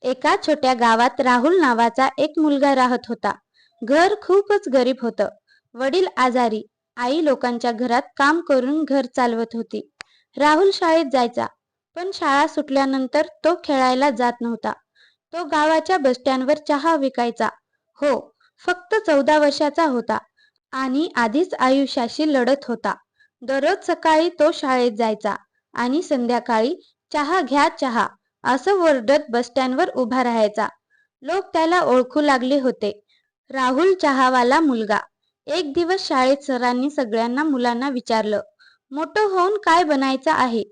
एका छोट्या गावात राहुल नावाचा एक मुलगा राहत होता. घर खूपच गरीब होतं. वडील आजारी, आई लोकांच्या घरात काम करून घर चालवत होती. राहुल शाळेत जायचा, पण शाळा सुटल्यानंतर तो खेळायला जात नव्हता. तो गावाच्या बसस्टँडवर चहा विकायचा. हो, फक्त 14 वर्षाचा होता आणि आधीच आयुष्याशी लढत होता. दररोज सकाळी तो शाळेत जायचा आणि संध्याकाळी चहा घ्या चहा असं ओरडत बसस्टँडवर उभा राहायचा. लोक त्याला ओळखू लागले होते, राहुल चहावाला मुलगा. एक दिवस शाळेत सरांनी सगळ्यांना मुलांना विचारलं, मोठं होऊन काय बनायचं आहे?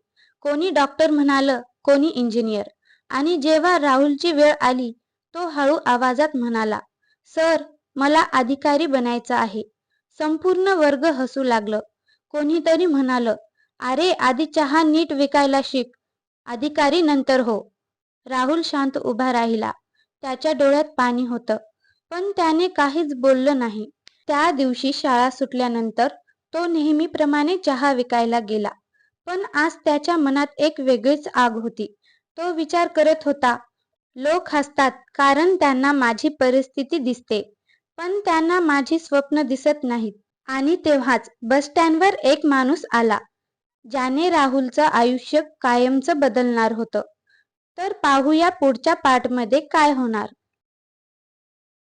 कोणी डॉक्टर म्हणालं, कोणी इंजिनियर. आणि जेव्हा राहुलची वेळ आली, तो हळू आवाजात म्हणाला, सर, मला अधिकारी बनायचं आहे. संपूर्ण वर्ग हसू लागलं. कोणीतरी म्हणालं, अरे आधी चहा नीट विकायला शिक, अधिकारी नंतर हो. राहुल शांत उभा राहिला. त्याच्या डोळ्यात पाणी होतं, पण त्याने काहीच बोललं नाही. त्या दिवशी शाळा सुटल्यानंतर तो नेहमीप्रमाणे चहा विकायला गेला. पण आज त्याच्या मनात एक वेगळीच आग होती. तो विचार करत होता, लोक हसतात कारण त्यांना माझी परिस्थिती दिसते, पण त्यांना माझी स्वप्न दिसत नाहीत. आणि तेव्हाच बसस्टँडवर एक माणूस आला, ज्याने राहुलचं आयुष्य कायमचं बदलणार होतं. तर पाहूया पुढच्या पार्टमध्ये काय होणार.